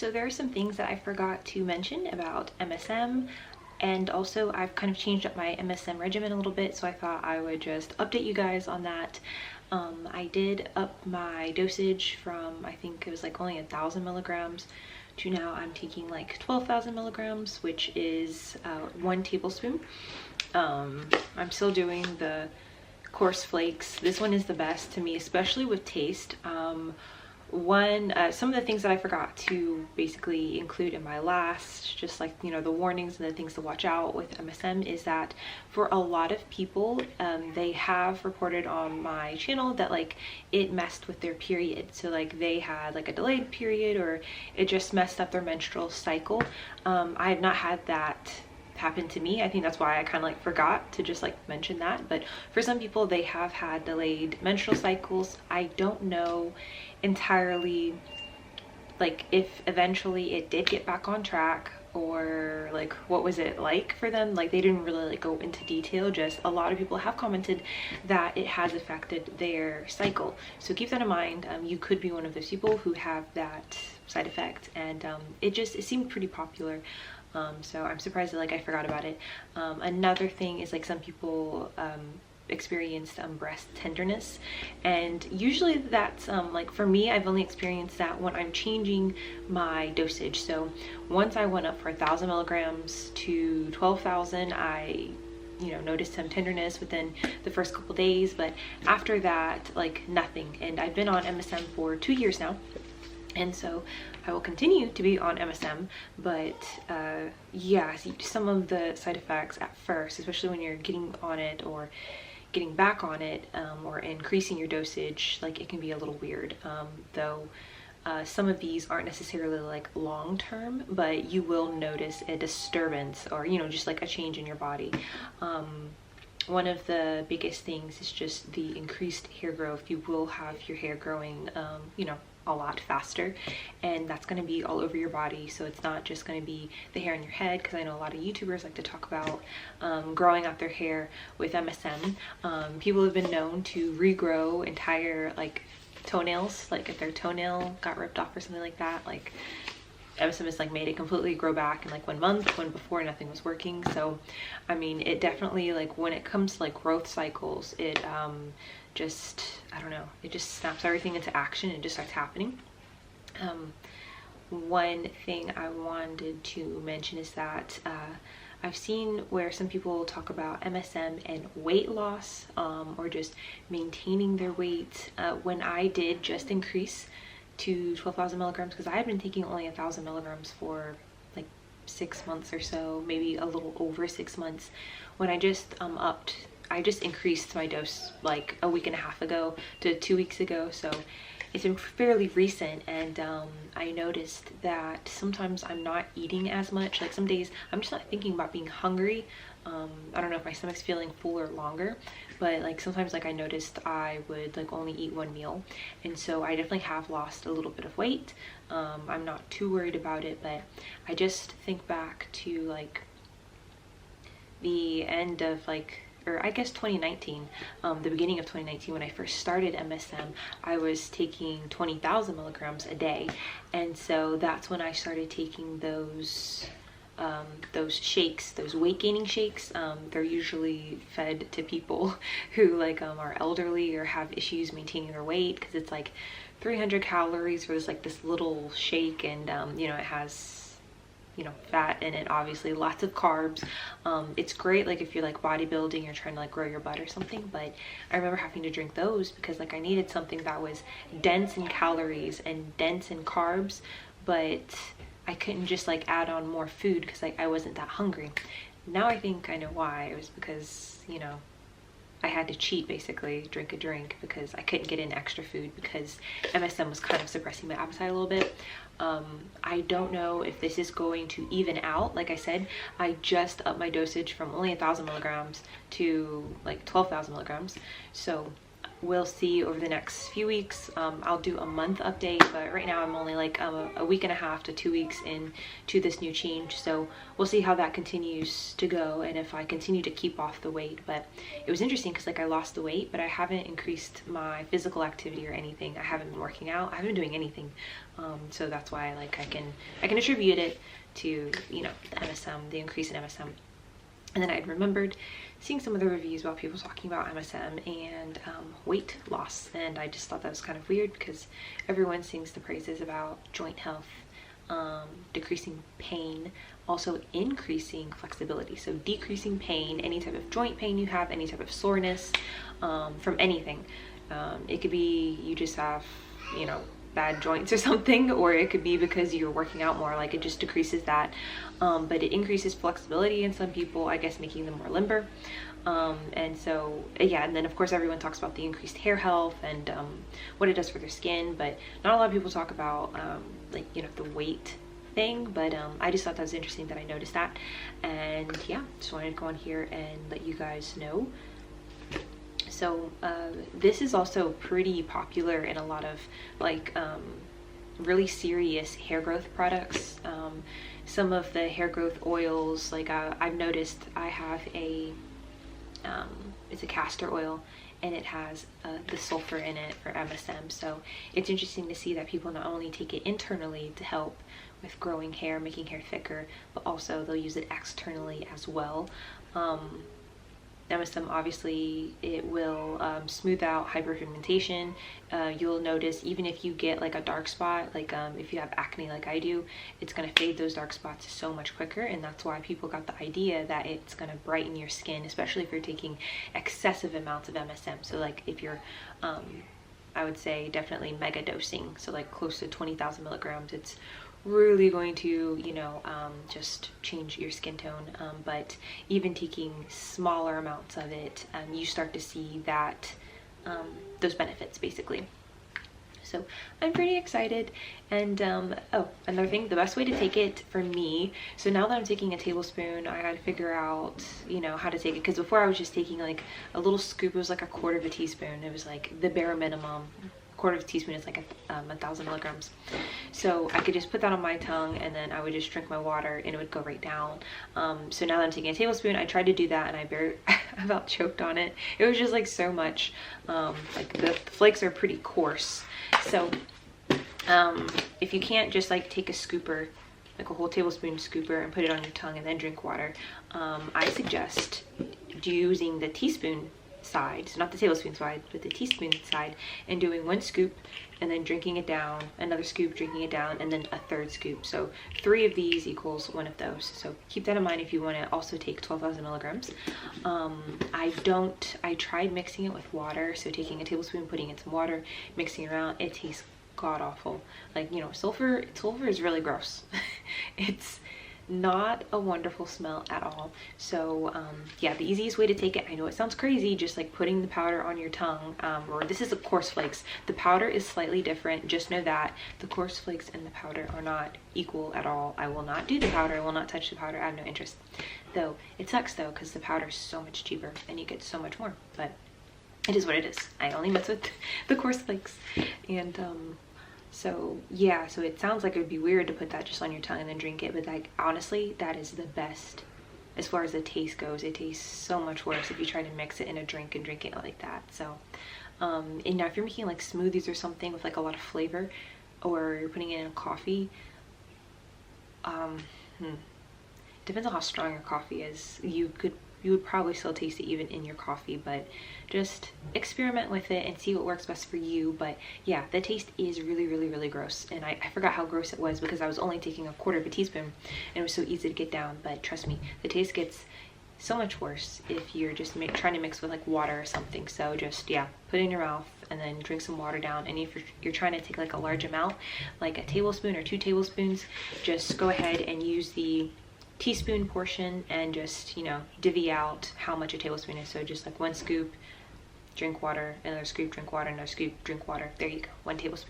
So there are some things that I forgot to mention about MSM, and also I've kind of changed up my MSM regimen a little bit, so I thought I would just update you guys on that. I did up my dosage from, I think it was like only 1,000 milligrams to now I'm taking like 12,000 milligrams, which is 1 tablespoon. I'm still doing the coarse flakes. This one is the best to me, especially with taste. Some of the things that I forgot to basically include in my last, just like, you know, the warnings and the things to watch out with MSM, is that for a lot of people, they have reported on my channel that like it messed with their period. So like they had like a delayed period, or it just messed up their menstrual cycle. I have not had that happened to me. I think that's why I kind of like forgot to just like mention that. But for some people, they have had delayed menstrual cycles. I don't know entirely like if eventually it did get back on track, or like what was it like for them. Like they didn't really like go into detail, just a lot of people have commented that it has affected their cycle. So keep that in mind. You could be one of those people who have that side effect, and it seemed pretty popular. So I'm surprised that like I forgot about it. Another thing is like some people experienced breast tenderness, and usually that's like for me, I've only experienced that when I'm changing my dosage. So once I went up for 1,000 milligrams to 12,000, I noticed some tenderness within the first couple days, but after that, like nothing. And I've been on MSM for 2 years now, and so I will continue to be on MSM, but yeah, some of the side effects at first, especially when you're getting on it or getting back on it, or increasing your dosage, like it can be a little weird. Though some of these aren't necessarily like long term, but you will notice a disturbance, or just like a change in your body. One of the biggest things is just the increased hair growth. You will have your hair growing, a lot faster, and that's going to be all over your body. So it's not just going to be the hair on your head, because I know a lot of YouTubers like to talk about growing out their hair with MSM. People have been known to regrow entire like toenails, like if their toenail got ripped off or something like that. Like MSM has like made it completely grow back in like 1 month, when before nothing was working. So I mean, it definitely, like when it comes to like growth cycles, it just, I don't know, it just snaps everything into action and just starts happening. One thing I wanted to mention is that I've seen where some people talk about MSM and weight loss, or just maintaining their weight. When I did just increase to 12,000 milligrams, because I had been taking only 1,000 milligrams for like 6 months or so, maybe a little over 6 months. When I just I just increased my dose like a week and a half ago to 2 weeks ago, so it's been fairly recent. And I noticed that sometimes I'm not eating as much. Like some days I'm just not thinking about being hungry. I don't know if my stomach's feeling fuller longer, but like sometimes like I noticed I would like only eat 1 meal, and so I definitely have lost a little bit of weight. I'm not too worried about it, but I just think back to like the end of like, or I guess 2019, the beginning of 2019, when I first started MSM, I was taking 20,000 milligrams a day. And so that's when I started taking those shakes, those weight gaining shakes. They're usually fed to people who like are elderly or have issues maintaining their weight, because it's like 300 calories for this little shake, and it has fat in it, obviously lots of carbs. It's great like if you're like bodybuilding, you're trying to like grow your butt or something. But I remember having to drink those because like I needed something that was dense in calories and dense in carbs, but I couldn't just like add on more food because like I wasn't that hungry. Now I think I know why. It was because I had to cheat, basically drink a drink, because I couldn't get in extra food because MSM was kind of suppressing my appetite a little bit. I don't know if this is going to even out. Like I said, I just upped my dosage from only 1,000 milligrams to like 12,000 milligrams. So we'll see over the next few weeks. I'll do a month update, but right now I'm only like a week and a half to 2 weeks into this new change, so we'll see how that continues to go and if I continue to keep off the weight. But it was interesting because like I lost the weight, but I haven't increased my physical activity or anything. I haven't been working out, I haven't been doing anything, so that's why like I can attribute it to, you know, the MSM, the increase in MSM. And then I remembered seeing some of the reviews about people talking about MSM and weight loss, and I just thought that was kind of weird because everyone sings the praises about joint health, decreasing pain, also increasing flexibility, so decreasing pain, any type of joint pain you have, any type of soreness from anything. It could be you just have, you know, bad joints or something, or it could be because you're working out more, like it just decreases that. But it increases flexibility in some people, I guess, making them more limber. And so yeah, and then of course everyone talks about the increased hair health and what it does for their skin, but not a lot of people talk about like, you know, the weight thing. But I just thought that was interesting that I noticed that, and yeah, just wanted to go on here and let you guys know. So this is also pretty popular in a lot of like really serious hair growth products. Some of the hair growth oils, like I've noticed I have a it's a castor oil, and it has the sulfur in it for MSM. So it's interesting to see that people not only take it internally to help with growing hair, making hair thicker, but also they'll use it externally as well. MSM, obviously, it will smooth out hyperpigmentation. You'll notice even if you get like a dark spot, like if you have acne like I do, it's going to fade those dark spots so much quicker, and that's why people got the idea that it's going to brighten your skin, especially if you're taking excessive amounts of MSM. So like if you're I would say definitely mega dosing, so like close to 20,000 milligrams, it's really going to, you know, just change your skin tone. But even taking smaller amounts of it, you start to see that those benefits basically. So I'm pretty excited. And oh, another thing, the best way to take it for me, so now that I'm taking a tablespoon, I had to figure out, you know, how to take it, because before I was just taking like a little scoop. It was like a quarter of a teaspoon. It was like the bare minimum. Quarter of a teaspoon is like 1,000 milligrams. So I could just put that on my tongue, and then I would just drink my water and it would go right down. So now that I'm taking a tablespoon, I tried to do that and I about choked on it. It was just like so much, like the flakes are pretty coarse. So if you can't just like take a scooper, like a whole tablespoon scooper, and put it on your tongue and then drink water, I suggest using the teaspoon side, so not the tablespoon side, but the teaspoon side, and doing one scoop and then drinking it down, another scoop, drinking it down, and then a third scoop. So 3 of these equals 1 of those. So keep that in mind if you want to also take 12,000 milligrams. I tried mixing it with water, so taking a tablespoon, putting in some water, mixing around. It tastes god awful. Like, you know, sulfur is really gross. It's not a wonderful smell at all. So yeah, the easiest way to take it, I know it sounds crazy, just like putting the powder on your tongue, or this is the coarse flakes. The powder is slightly different. Just know that the coarse flakes and the powder are not equal at all. I will not do the powder. I will not touch the powder. I have no interest. Though it sucks though, because the powder is so much cheaper and you get so much more, but it is what it is. I only mess with the coarse flakes. And so yeah, so it sounds like it would be weird to put that just on your tongue and then drink it, but like honestly, that is the best as far as the taste goes. It tastes so much worse if you try to mix it in a drink and drink it like that. So and now if you're making like smoothies or something with like a lot of flavor, or you're putting it in a coffee, depends on how strong your coffee is. You would probably still taste it even in your coffee, but just experiment with it and see what works best for you. But yeah, the taste is really, really, really gross. And I forgot how gross it was because I was only taking a quarter of a teaspoon and it was so easy to get down. But trust me, the taste gets so much worse if you're just trying to mix with like water or something. So just, yeah, put it in your mouth and then drink some water down. And if you're trying to take like a large amount, like a tablespoon or 2 tablespoons, just go ahead and use the teaspoon portion and just, you know, divvy out how much a tablespoon is. So just like 1 scoop, drink water, another scoop, drink water, another scoop, drink water. There you go, 1 tablespoon.